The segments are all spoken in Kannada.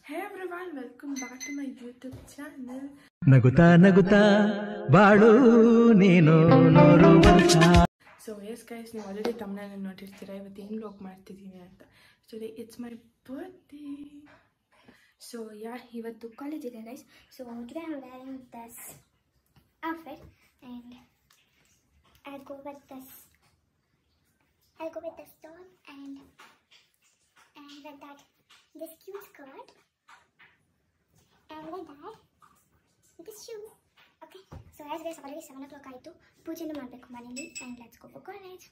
Hey everyone, welcome back to my YouTube channel. ನಗುತ್ತಾ ನಗುತ್ತಾ ಬಾಳು ನೀನು ನೂರು ವರ್ಷ. So yes guys, ನೀವು ಆಲ್ರೆಡಿ thumbnail ನೋಡಿರ್ತೀರಾ ಇವತ್ತು ಏನು ವ್ಲಾಗ್ ಮಾಡ್ತಿದ್ದೀನಿ ಅಂತ. Today it's my birthday. So yeah, ಇವತ್ತು ಕಾಲೇಜ್ ಇದೆ guys. So today I'm wearing this outfit and I'll go with this top and with that this cute skirt. And with that, this shoe. Okay, so as guys, already 7 o'clock ಆಯಿತು. ಪೂಜೆನೂ ಮಾಡಬೇಕು ಮನೆಯಲ್ಲಿ and let's go for college.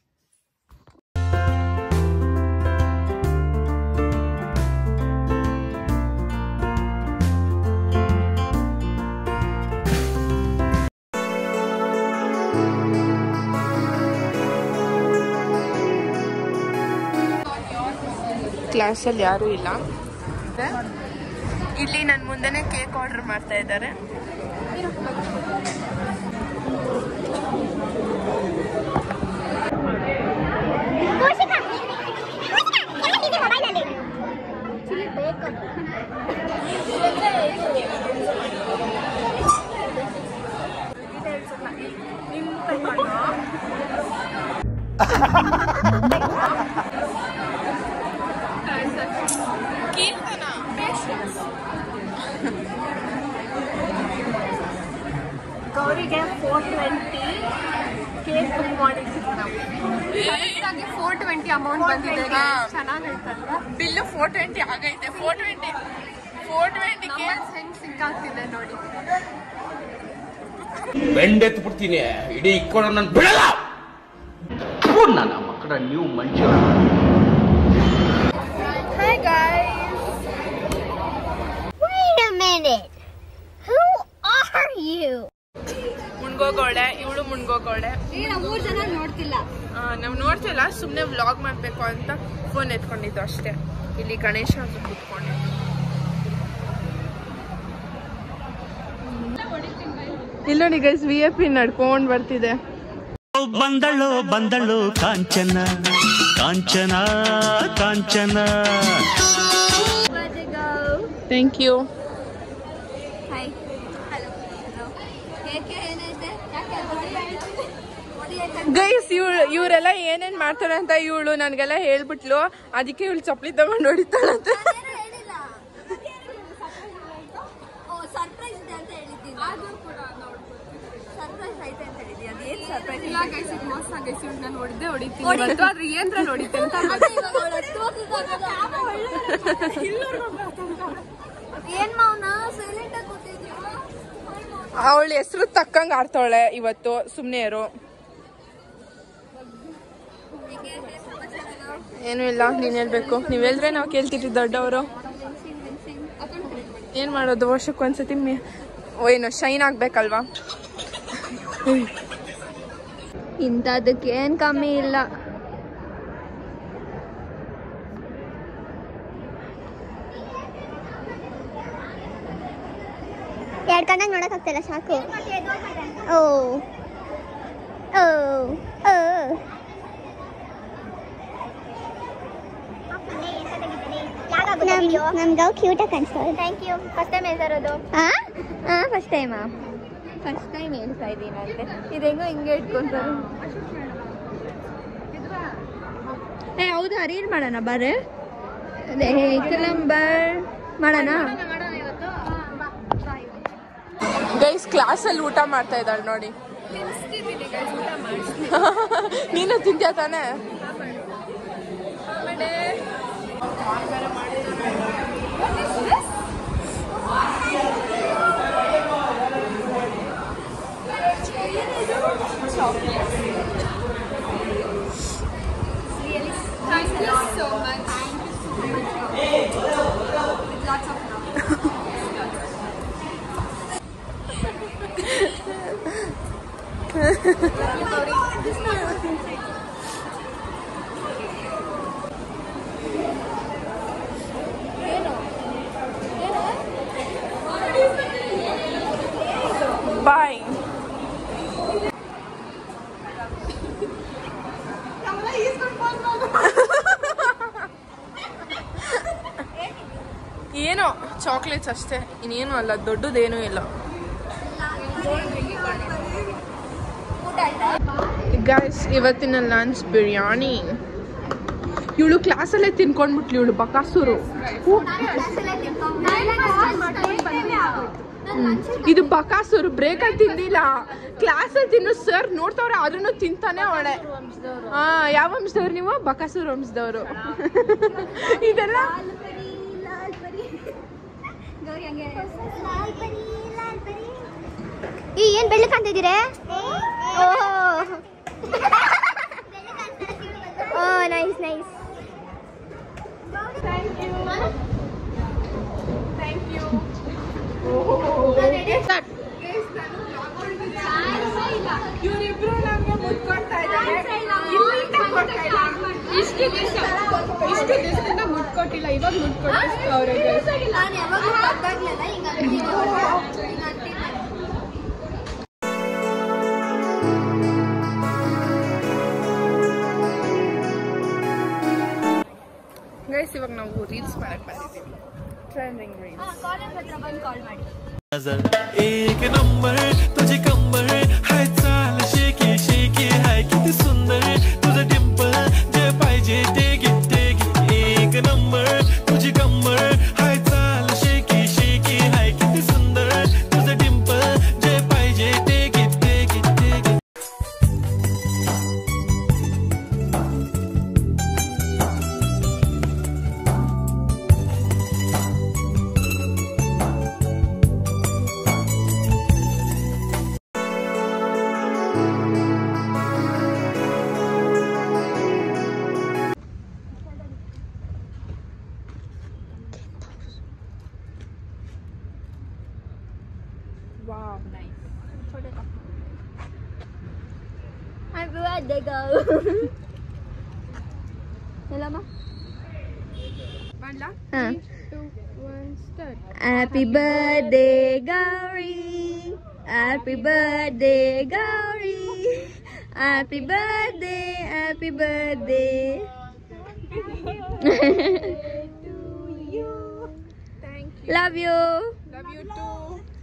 ಕ್ಲಾಸಲ್ಲಿ ಯಾರೂ ಇಲ್ಲ. ಇಲ್ಲಿ ನನ್ನ ಮುಂದೆನೇ ಕೇಕ್ ಆರ್ಡರ್ ಮಾಡ್ತಾ ಇದ್ದಾರೆ. ಗೌರಿಗೆ 420 ಕೇಕ್ ಬುಕ್ ಮಾಡಿದ್ದೀವಿ ನಾವು. ಕರೆಕ್ಟಾಗಿ 420 ಅಮೌಂಟ್ ಬಂದಿದೆ. ಚೆನ್ನಾಗೈತಲ್ವಾ? ಬಿಲ್ಲು 420 ಆಗೈತೆ. 420 ಕೇಕ್ ಹೆಂಗ್ ಸಿಕ್ಕಾಗ್ತಿದೆ ನೋಡಿ. ಬೆಂಡೆತ್ತು ಬಿಡ್ತೀನಿ ಇಡೀ ಇಕ್ಕೊಂಡು ನನ್ನ ಬಿಡಲ್ಲ. ನನ್ನ ಮಕ್ಕಳ ನೀವು ಮನುಷ್ಯ. Hi guys. Wait a minute. Who are you? ಮುನ್ಗೋಗೋಳೆ, ಇವಳು ಮುನ್ಗೋಗೋಳೆ. ನಾವು 3 ಜನ ನೋಡ್ತಿಲ್ಲ. ನಾವು ನೋಡ್ತಿಲ್ಲ, ಸುಮ್ಮನೆ ವ್ಲಾಗ್ ಮಾಡಬೇಕು ಅಂತ ಫೋನ್ ಎತ್ಕೊಂಡಿದ್ದು ಅಷ್ಟೇ. ಇಲ್ಲಿ ಗಣೇಶ ಅಂತ ಕೂತ್ಕೊಂಡೆ. ಇಲ್ಲ ನೋಡಿ ಗೈಸ್, VIP ನಡ್ಕೊಂಡು ಬರ್ತಿದೆ. ಬಂದಳು ಬಂದಳು Kanchana Kanchana Kanchana. Thank you. Guys, ಇವರೆಲ್ಲ ಏನೇನ್ ಮಾಡ್ತಾರೆ ಅಂತ ಇವಳು ನನ್ಗೆಲ್ಲ ಹೇಳ್ಬಿಟ್ಲು. ಅದಕ್ಕೆ ಇವಳು ಚಪ್ಪಲಿ ತಗೊಂಡು ಹೊಡಿತಾಳಂತೆ. ಅವಳ ಹೆಸರು ತಕ್ಕಂಗ್ ಆಡ್ತಾಳೆ ಇವತ್ತು. ಸುಮ್ನೆ ಇರು. ಏನು ಇಲ್ಲ, ನೀನ್ ಹೇಳ್ಬೇಕು. ನೀವ್ ಹೇಳಿದ್ರೆ ನಾವು ಕೇಳ್ತಿದ್ವಿ ದೊಡ್ಡವರು. ಏನ್ ಮಾಡೋದು, ವರ್ಷಕ್ಕೊಂದ್ಸತಿ ಏನು ಶೈನ್ ಆಗ್ಬೇಕಲ್ವಾ. ಇಂಥದಕ್ಕೆ ಏನ್ ಕಮ್ಮಿ ಇಲ್ಲ. ಎರಡು ಕಣ್ಣಾಗ ನೋಡಕ್ ಆಗ್ತಿಲ್ಲ, ಸಾಕು. ಓ ಓ ಓ ನಮ್ಗೆ ಕ್ಯೂಟಾಗಿ ಕಾಣಿಸ್ತದೆ. Thank you. ಫಸ್ಟ್ ಟೈಮ್ ಹೇಳ್ತಾರೋದು? ಫಸ್ಟ್ ಟೈಮಾ? ಫಸ್ಟ್ ಟೈಮ್ ಹೇಳ್ತಾ ಇದ್ದೀನಿ ಅಂತೆ. ಇದೆಂಗೋ ಹಿಂಗೆ ಇಟ್ಕೊಂತಾರೆ. ಹೌದು, ರೀಲ್ ಮಾಡೋಣ ಬರ್ರೆ. ನಂಬರ್ ಮಾಡೋಣ. ಗೈಸ್, ಕ್ಲಾಸಲ್ಲಿ ಊಟ ಮಾಡ್ತಾ ಇದ್ದಾಳೆ ನೋಡಿ. ನೀನು ತಿಂತ್ಯಾ ತಾನೆ? Thank you so much. With lots of love. Chocolates ಅಷ್ಟೇ, ಇನ್ನೇನು ಅಲ್ಲ, ದೊಡ್ಡದೇನೂ ಇಲ್ಲ. ಗೈಸ್, ಇವತ್ತಿನ ಲಂಚ್ ಬಿರಿಯಾನಿ. ಇವಳು ಕ್ಲಾಸಲ್ಲೇ ತಿನ್ಕೊಂಡ್ಬಿಟ್ಲು, ಇವಳು ಬಕಾಸೂರು. ಇದು ಬಕಾಸೂರು, ಬ್ರೇಕಲ್ಲಿ ತಿಂದಿಲ್ಲ, ಕ್ಲಾಸಲ್ಲಿ ತಿನ್ನು ಸರ್ ನೋಡ್ತವ್ರೆ, ಆದ್ರೂ ತಿಂತಾನೆ ಅವಳೆ. ಯಾವ ವಂಶದವ್ರು ನೀವು? ಬಕಾಸೂರು ವಂಶದವರು. ಇದೆಲ್ಲ ಏನ್ ಬೆಳ್ಳಿ ಕಾಣ್ತಿದ್ದೀರಾ? Oh nice nice. Thank you. ಇವರಿಬ್ರು ನಮ್ಗೆ ಮುಟ್ಕೊಡ್ತಾ ಇದ್ದಾರೆ. ಇಷ್ಟು ದಿವಸದಿಂದ ಮುಟ್ಕೊಟ್ಟಿಲ್ಲ, ಇವಾಗ ಮುಟ್ಕೊಟ್ಟಿಸ್ತಾವ್ರೆ. ಗೈಸ್, ಇವಾಗ ನಾವು ರೀಲ್ಸ್ ಮಾಡಕ್ ಬಂದಿದ್ದೀವಿ. Trending reels. एक नंबर तुझे कंबर है, चाल शेकी शेकी है, किती सुंदर तुझं डिंपल, जे पाहिजे टेक इट. एक नंबर तुझी कंबर है, चाल शेकी शेकी है, किती सुंदर तुझं डिंपल, जे पाहिजे take it. Wow, nice. Happy birthday, go. Hello, ಮಾಡ್ಲಾ? 3, 2, 1, start. Happy birthday, Gauri. Happy birthday, Gauri. Happy birthday, happy birthday. Thank you. Love you. Love you too.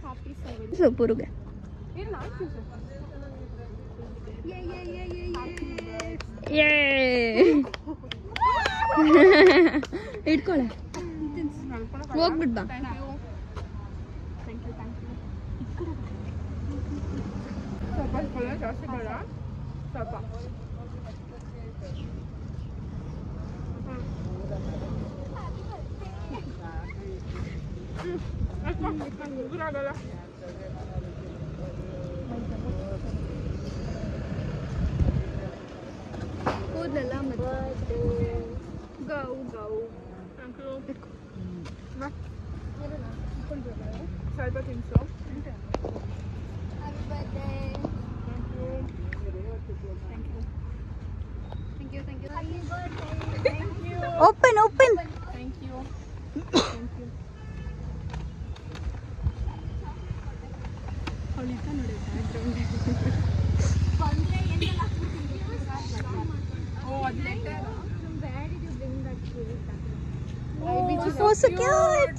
Happy 7th. So, Puruga. Yay. ಇಟ್ಕೊಳ್ಳೆ, ಹೋಗ್ಬಿಟ್ ಬಾ. ಸ್ವಲ್ಪ ಜಾಸ್ತಿ ಬೇಡ, ಸ್ವಲ್ಪ. ಉಗುರಾಗಲ್ಲ. ಕೂದಲೆಲ್ಲ ಮತ್ತೆ ಗೌ ಗೌ. ಸ್ವಲ್ಪ ತಿನ್ಸು. Open open. Thank you. ಅವಳಿತ ನೋಡಿ background. Oh, so cute.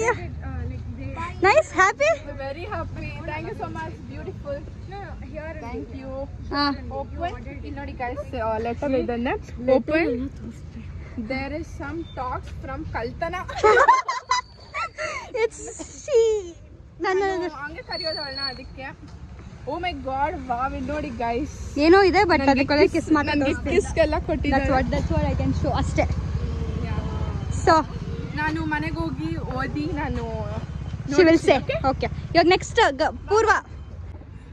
Yeah. Nice, happy? Very happy. Thank you so much. Beautiful. Here. Thank you. Open. ಇಲ್ಲಿ ನೋಡಿ guys, letter ಇದನ್ನ open. There is some talks from Kaltana. It's she. ನಾನು ಹಂಗೆ ಕರೆಯೋದವಳನ್ನ ಅದಕ್ಕೆ. Oh my god, wow, ಇಲ್ಲಿ ನೋಡಿ guys. ಏನೋ ಇದೆ ಬಟ್ ಅದಕ್ಕೆ ಕಿಸ್ ನನಗೆ ಕಿಸ್ ಎಲ್ಲ ಕೊಟ್ಟಿದ್ದಾರೆ. That's what I can show ಅಷ್ಟೇ. So ನಾನು ಮನೆಗೆ ಹೋಗಿ ಓದಿ ನಾನು she will say okay. Your next Purva.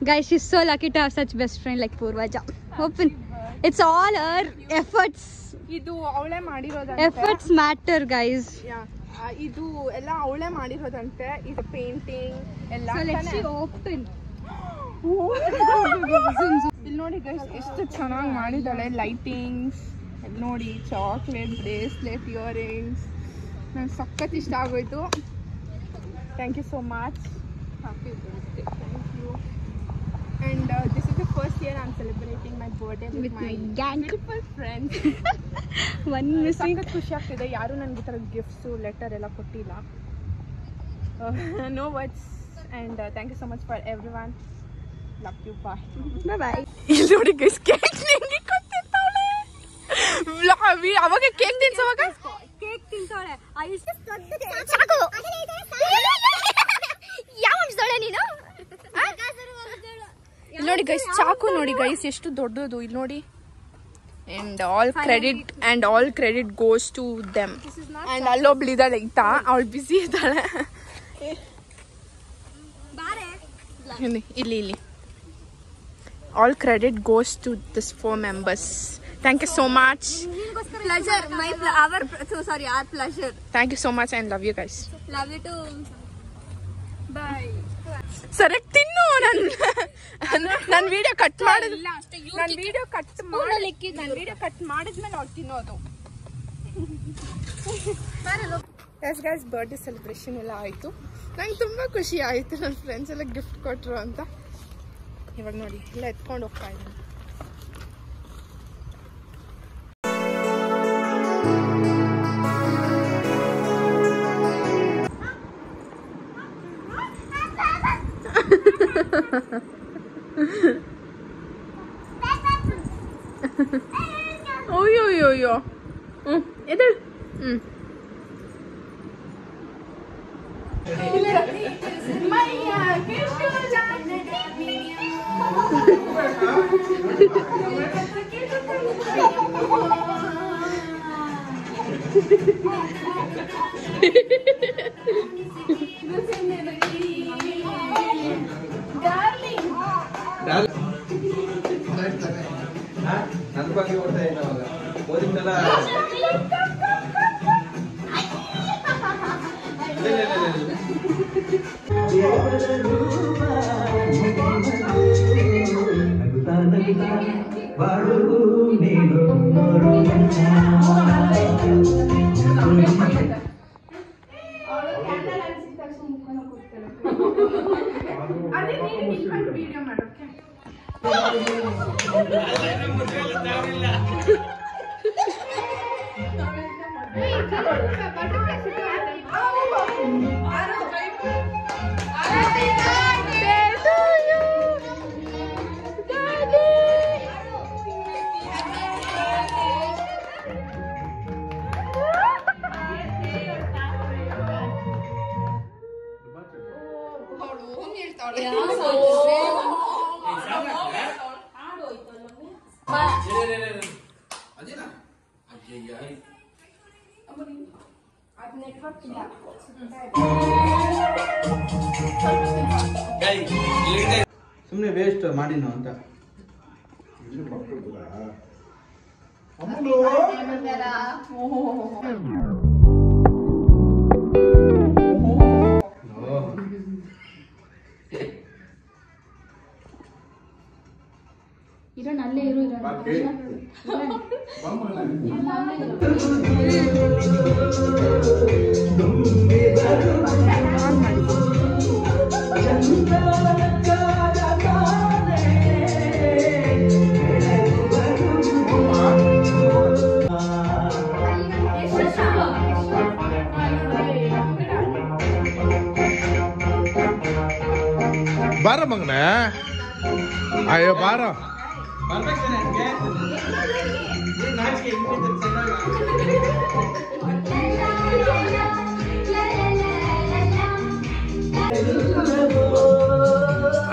Guys, she's so lucky to have such best friend like Purvaja. Open. It's all her efforts. ಇದು ಅವಳೇ ಮಾಡಿರೋದಂತೆ. Efforts matter, guys. ಇದು ಎಲ್ಲ ಅವಳೇ ಮಾಡಿರೋದಂತೆ. ಇದು ಪೇಂಟಿಂಗ್ ಎಲ್ಲ. So let's see open. ಇಲ್ಲಿ ನೋಡಿ ಗೈಸ್, ಎಷ್ಟು ಚೆನ್ನಾಗಿ ಮಾಡಿದಾಳೆ. ಲೈಟಿಂಗ್ಸ್ ನೋಡಿ, ಚಾಕ್ಲೇಟ್, ಬ್ರೇಸ್ಲೆಟ್, ಇಯರಿಂಗ್ಸ್. ನಂಗೆ ಸಖತ್ ಇಷ್ಟ ಆಗೋಯ್ತು. Thank you so much. Happy birthday. Thank you. And this is the first year I'm celebrating my birthday with my gang. beautiful friends. One missing. ಸಖತ್ ಖುಷಿ ಆಗ್ತಿದೆ. ಯಾರು ನನಗೆ ಈ ಥರ ಗಿಫ್ಟ್ಸು ಲೆಟರ್ ಎಲ್ಲ ಕೊಟ್ಟಿಲ್ಲ. No words. And thank you so much for everyone. Love you. Bye. ಬಾಯ್. ಇಲ್ಲಿ ನೋಡಿ ಗೈಸ್ ಕೇಕ್ ನಿಂಗೆ ಕೊಟ್ಟಿರ್ತಾಳೆ. ಅವಾಗ ಕೇಕ್ ತಿನ್ಸೋವಾಗ ಕೇಕ್ ತಿನ್ಸೋಳೆ. ಚಾಕು. ಯಾವ ಅಂಶದೊಳೆ ನೀನು? ಇಲ್ಲಿ ನೋಡಿ ಗೈಸ್ ಚಾಕು ನೋಡಿ ಗೈಸ್ ಎಷ್ಟು ದೊಡ್ಡದು ಇಲ್ಲಿ ನೋಡಿ. And all credit goes to them. And ಅಲ್ಲೊಬ್ಳಿದಾಳೆ ಇತ್ತ ಅವಳು ಬಿಸಿ ಇದ್ದಾಳೆ. ಇಲ್ಲಿ all credit goes to this 4 members. Thank you so much. Pleasure. Our pleasure. Thank you so much and love you guys. Love you too. Bye. ಸರಿಯಾಗಿ ತಿನ್ನು. ನನ್ನ ವಿಡಿಯೋ ಕಟ್ ಮಾಡಿದ್ಮೇಲೆ ಅವ್ಳು ತಿನ್ನೋದು. ಎಸ್ ಗೈಸ್ ಬರ್ಡೇ ಸೆಲೆಬ್ರೇಷನ್ ಎಲ್ಲ ಆಯಿತು. ನಂಗೆ ತುಂಬ ಖುಷಿ ಆಯಿತು ನನ್ನ ಫ್ರೆಂಡ್ಸ್ ಎಲ್ಲ ಗಿಫ್ಟ್ ಕೊಟ್ಟರು ಅಂತ. ಇವಾಗ ನೋಡಿ ಎಲ್ಲ ಎತ್ಕೊಂಡು ಹೋಗ್ತಾ ಇದ್ದೀನಿ. ಅಯ್ಯೋ ಎದಳು ನನ್ನ ಬಗ್ಗೆ ಓಡ್ತಾ ಇದ್ದಾವಾಗ ಓದಿದ್ದಲ್ಲ. ಸುಮ್ಮನೆ ವೇಸ್ಟ್ ಮಾಡಿನ ಅಂತ. ಇರೋಣ ಅಲ್ಲೇ ಇರು ಬಾರ ಮಗನ. ಅಯ್ಯೋ ಬಾರ.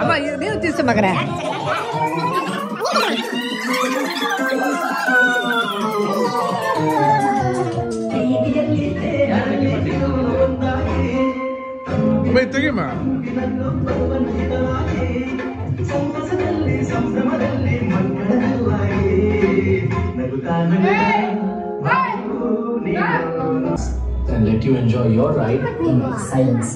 ಅಮ್ಮ ನೀವು ತಿನ್ಸ ಮಗನ. ತೆಗಿಮ್ಮ. And let you enjoy your ride in silence.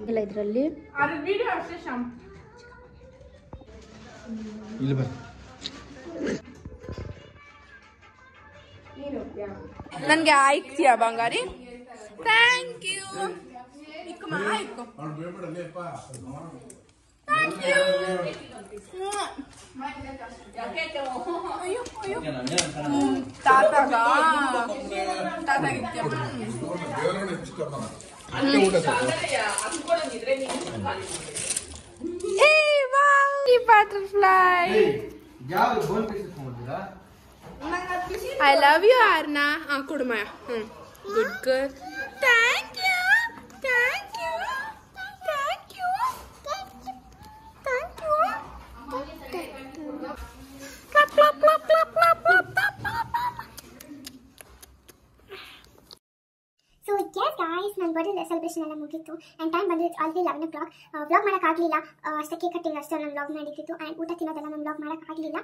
ಇಲ್ಲ ಇದರಲ್ಲಿ ಇಲ್ಲಿ ಬರ್. ನನ್ಗೆ ಆಯ್ತೀಯಾ ಬಂಗಾರಿ? Thank you. Thank you. butterfly. I love you, Arna. Kudumaya. Good girl. Thank you. Thank you. Thank you. Thank you. Plop, plop, plop, plop, plop, plop, plop, plop. So yes guys, ನನ್ನ ಬರ್ಡೇ ಸೆಲೆಬ್ರೇಷನ್ ಎಲ್ಲ ಮುಗಿತ್ತು ಆ್ಯಂಡ್ ಟೈಮ್ ಬಂದಿದ್ದು ಆಲ್ರೆಡಿ 11 o'clock. ವ್ಲಾಗ್ ಮಾಡೋಕ್ಕಾಗಲಿಲ್ಲ, ಅಷ್ಟೇ ಕೇಕ್ ಕಟ್ಟಿಂಗ್ ಅಷ್ಟೇ ನಾನು ವ್ಲಾಗ್ ಮಾಡಿದ್ದು ಆ್ಯಂಡ್ ಊಟ ತಿನ್ನೋದೆಲ್ಲ ನಾನು ವ್ಲಾಗ್ ಮಾಡೋಕ್ಕಾಗಲಿಲ್ಲ.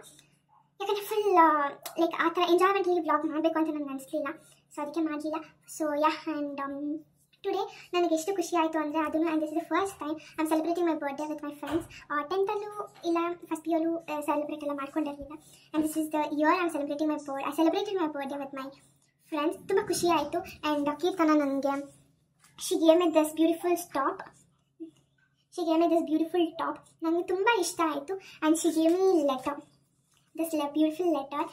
ಯಾಕಂದರೆ ಫುಲ್ ಲೈಕ್ ಆ ಥರ ಎಂಜಾಯ್ಮೆಂಟ್ಲಿ ವ್ಲಾಗ್ ಮಾಡಬೇಕು ಅಂತ ನನಗೆ ಅನಿಸ್ಲಿಲ್ಲ, ಸೊ ಅದಕ್ಕೆ ಮಾಡಲಿಲ್ಲ. ಸೊ ಆ್ಯಂಡ್ ಟುಡೇ ನನಗೆ ಎಷ್ಟು ಖುಷಿ ಆಯಿತು ಅಂದರೆ ಅದನ್ನು and this is the first time I am celebrating my birthday with my friends. 10th ಇಲ್ಲ ಫಸ್ಟ್ PU ಸೆಲೆಬ್ರೇಟ್ ಎಲ್ಲ ಮಾಡ್ಕೊಂಡಿರಲಿಲ್ಲ and this is the year I am celebrating my birthday. I celebrated my birthday with my friends. ತುಂಬ ಖುಷಿ ಆಯಿತು ಆ್ಯಂಡ್ ಕೀರ್ತನ ನನಗೆ she gave me this beautiful top ನನಗೆ ತುಂಬ ಇಷ್ಟ ಆಯಿತು and she gave me letter, this beautiful letter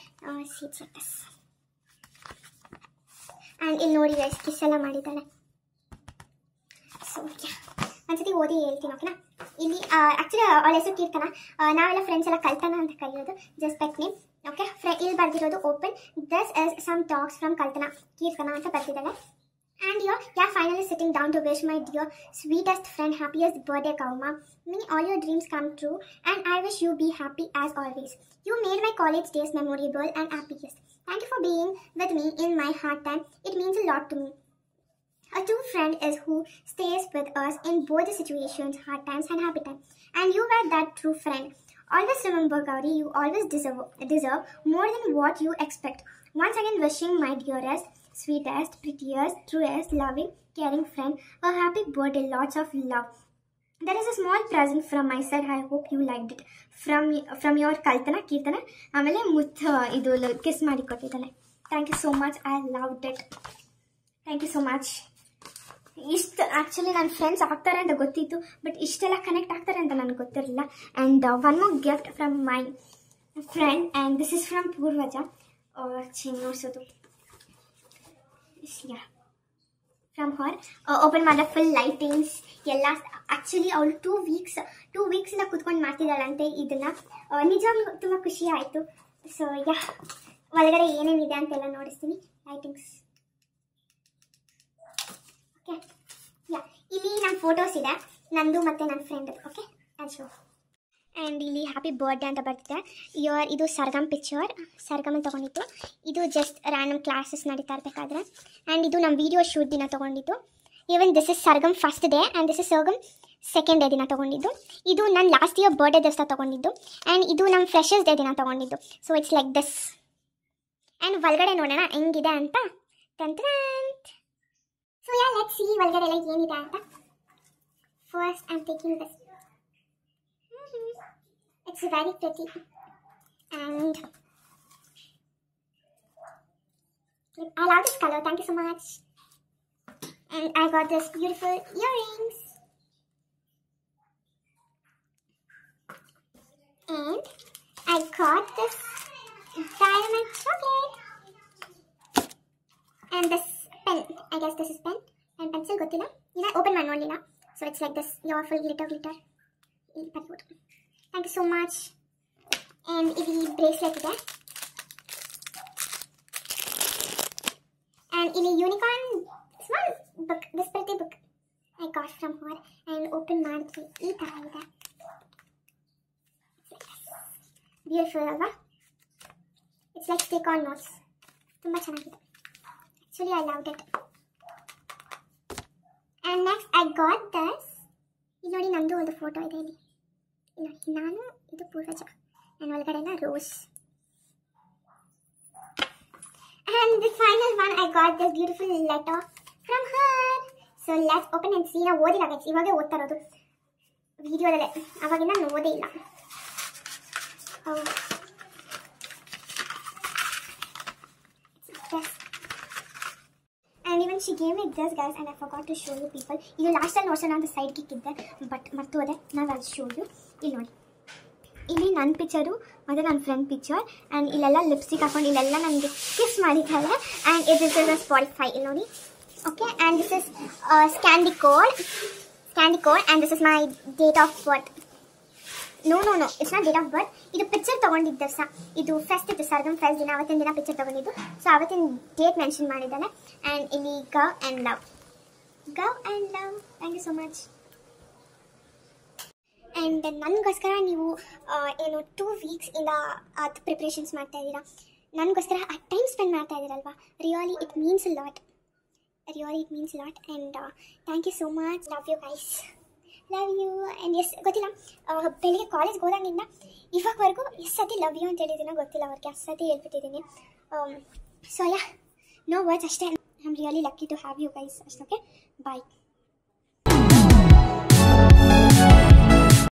seats like this. And ಇಲ್ಲಿ ನೋಡಿ ಗೈಸ್ ಕಿಸ್ ಎಲ್ಲ ಮಾಡಿದ್ದಾಳೆ. ಸೊ ಒಂದ್ಸತಿ ಓದಿ ಹೇಳ್ತೀನಿ ಓಕೆನಾ. ಇಲ್ಲಿ ಆ್ಯಕ್ಚುಲಿ ಅವಳ ಹೆಸರು ಕೀರ್ತನ, ನಾವೆಲ್ಲ ಫ್ರೆಂಡ್ಸ್ ಎಲ್ಲ ಕಲ್ತನ ಅಂತ ಕರೆಯೋದು, ಜಸ್ಟ್ ಲೈಕ್ ನೇಮ್ ಓಕೆ. ಇಲ್ಲಿ ಬರ್ದಿರೋದು open this is some talks from ಕಲ್ತನ ಕೀರ್ತನ ಅಂತ ಬರ್ತಿದ್ದಾಳೆ. And you're finally sitting down to wish my dear, sweetest friend happiest birthday, Kauma. May all your dreams come true and I wish you be happy as always. You made my college days memorable and happiest. Thank you for being with me in my hard time. It means a lot to me. A true friend is who stays with us in both the situations, hard times and happy times. And you were that true friend. Always remember, Gauri, you always deserve more than what you expect. Once again, wishing my dearest, sweetest, prettiest, truest, loving, caring friend a happy birthday, lots of love. There is a small present from my side. I hope you liked it. From your Kaltana, Kirtana, ಆಮೇಲೆ ಮುತ್ ಇದು ಕಿಸ್ ಮಾಡಿ ಕೊಟ್ಟಿದ್ದಾನೆ. Thank you so much, I loved it. Thank you so much. ಇಷ್ಟು ಆ್ಯಕ್ಚುಲಿ ನನ್ನ ಫ್ರೆಂಡ್ಸ್ ಆಗ್ತಾರೆ ಅಂತ ಗೊತ್ತಿತ್ತು, ಬಟ್ ಇಷ್ಟೆಲ್ಲ ಕನೆಕ್ಟ್ ಆಗ್ತಾರೆ ಅಂತ ನನಗೆ ಗೊತ್ತಿರಲಿಲ್ಲ. And one more gift from my friend and this is from Poorvaja. ನೋಡ್ಸೋದು ಫ್ರಮ್ ಹರ್. ಓಪನ್ ಮಾಡಿದ ಫುಲ್ ಲೈಟಿಂಗ್ಸ್ ಎಲ್ಲ. ಆ್ಯಕ್ಚುಲಿ ಅವಳು 2 ವೀಕ್ಸಿಂದ ಕೂತ್ಕೊಂಡು ಮಾಡ್ತಿದ್ದಾಳಂತೆ ಇದನ್ನು. ನಿಜವಾಗ್ಲೂ ತುಂಬ ಖುಷಿ ಆಯಿತು. ಸೊ ಒಳಗಡೆ ಏನೇನಿದೆ ಅಂತೆಲ್ಲ ನೋಡಿಸ್ತೀನಿ. Lightings okay. ಇಲ್ಲಿ ನನ್ನ ಫೋಟೋಸ್ ಇದೆ, ನಂದು ಮತ್ತು ನನ್ನ ಫ್ರೆಂಡ್. ಓಕೆ ಅದು. ಆ್ಯಂಡ್ ಇಲ್ಲಿ ಹ್ಯಾಪಿ ಬರ್ಡೇ ಅಂತ ಬರ್ತಿದೆ. ಇದು ಸರ್ಗಮ್ ಪಿಕ್ಚರ್, ಸರ್ಗಮಲ್ಲಿ ತೊಗೊಂಡಿತ್ತು. ಇದು ಜಸ್ಟ್ ರ್ಯಾಂಡಮ್ ಕ್ಲಾಸಸ್ ನಡೀತಾ ಇರಬೇಕಾದ್ರೆ. ಆ್ಯಂಡ್ ಇದು ನಮ್ಮ ವೀಡಿಯೋ ಶೂಟ್ ದಿನ ತೊಗೊಂಡಿದ್ದು. Even this is sargam first day and this is sargam second day ದಿನ ತೊಗೊಂಡಿದ್ದು. ಇದು ನಾನು ಲಾಸ್ಟ್ ಇಯರ್ ಬರ್ಡೇ ದಿವಸ ತೊಗೊಂಡಿದ್ದು ಆ್ಯಂಡ್ ಇದು ನಮ್ಮ ಫ್ರೆಶರ್ಸ್ ಡೇ ದಿನ ತೊಗೊಂಡಿದ್ದು. So it's like this. And ಒಳಗಡೆ ನೋಡೋಣ ಹೆಂಗಿದೆ ಅಂತ. ಸೊ ಲೆಟ್ಸ್ ಸಿ ಒಳಗಡೆ ಎಲ್ಲ ಏನಿದೆ ಅಂತ. First I am taking this. It's very pretty and I love this color. Thank you so much. And I got this beautiful earrings and I got this diamond chocolate and this pen. I guess this is pen and pencil gottilla. Open my nodilla. So it's like this, your full glitter. Thank you so much. And this bracelet ಇದೆ. And this unicorn small book, this pretty book I got from her and open ಮಾಡಿದ್ವಿ. ಈ ತರ ಇದೆ. Beautiful ಅಲ್ವಾ? It's like stick-on notes. ತುಂಬ ಚೆನ್ನಾಗಿದೆ. Actually I loved it. And next I got this. ಇಲ್ಲಿ ನೋಡಿ ನಂದು ಒಂದು ಫೋಟೋ ಇದೆ ಇಲ್ಲಿ. ನಾನು ಇದು ಪೂರ್ವಜ and ಒಳಗಡೆನ rose. And the final one I got this beautiful letter from her. So let's open and see. ನಾವು ಓದಿಲ್ಲ ಗೈಸ್, ಇವಾಗೇ ಓದ್ತಾ ಇರೋದು ವಿಡಿಯೋದಲ್ಲೇ, ಅವಾಗಿಂದ ನಾನು ಓದೇ ಇಲ್ಲ. And even she gave me this guys and I forgot to show you people. ಇದು ಲಾಸ್ಟ್ ಅಲ್ಲಿ ನೋಡ್ಸೋಣ ಅಂತ ಸೈಡ್ ಕಿಕ್ಕಿದ್ದೆ ಬಟ್ ಮರ್ತೋದೆ. ನಾನು ಅದು ಶೋ ಯು. ಇಲ್ಲಿ ನೋಡಿ ಇಲ್ಲಿ ನನ್ನ ಪಿಕ್ಚರು ಮತ್ತು ನನ್ನ ಫ್ರೆಂಡ್ ಪಿಕ್ಚರ್ ಆ್ಯಂಡ್ ಇಲ್ಲೆಲ್ಲ ಲಿಪ್ಸ್ಟಿಕ್ ಹಾಕೊಂಡು ಇಲ್ಲೆಲ್ಲ ನನಗೆ ಕಿಸ್ ಮಾಡಿದ್ದಾರೆ and it is is Spotify ಇಲ್ಲಿ ನೋಡಿ. ಓಕೆ ಆ್ಯಂಡ್ ದಿಸ್ ಇಸ್ ಸ್ಕ್ಯಾಂಡಿ code and this is my date of birth. No it's not date of birth. ಇದು ಪಿಕ್ಚರ್ ತೊಗೊಂಡಿದ್ದ ದಿವಸ, ಇದು ಫೆಸ್ಟ್ ಇತ್ತು, ಸರ್ಗಮ್ ಫೆಸ್ಟ್ ದಿನ, ಅವತ್ತಿನ ದಿನ ಪಿಕ್ಚರ್ ತೊಗೊಂಡಿದ್ದು. ಸೊ ಅವತ್ತಿನ ಡೇಟ್ ಮೆನ್ಷನ್ ಮಾಡಿದ್ದಾನೆ. ಆ್ಯಂಡ್ ಇಲ್ಲಿ ಗವ್ and love. Thank you so much. And ನನಗೋಸ್ಕರ ನೀವು ಏನು 2 ವೀಕ್ಸಿಂದ ಅದು ಪ್ರಿಪ್ರೇಷನ್ಸ್ ಮಾಡ್ತಾ ಇದ್ದೀರಾ, ನನಗೋಸ್ಕರ ಆ ಟೈಮ್ ಸ್ಪೆಂಡ್ ಮಾಡ್ತಾ ಇದ್ದೀರಲ್ವಾ, really it means a lot. And thank you so much. Love you guys, love you. And yes ಗೊತ್ತಿಲ್ಲ, ಬೆಳಿಗ್ಗೆ ಕಾಲೇಜ್ಗೆ ಹೋದಾಗಿಂದ ಇವಾಗವರೆಗೂ ಎಷ್ಟು ಸತಿ ಲವ್ ಯು ಅಂತ ಹೇಳಿದ್ದೀನೋ ಗೊತ್ತಿಲ್ಲ, ಅವ್ರಿಗೆ ಅಷ್ಟು ಸತಿ ಹೇಳ್ಬಿಟ್ಟಿದ್ದೀನಿ. ಸೊ ಯಾ, ನೋ ವರ್ಡ್ಸ್ ಅಷ್ಟೇ. I am really lucky to have you guys ಅಷ್ಟೇ. ಓಕೆ ಬಾಯ್.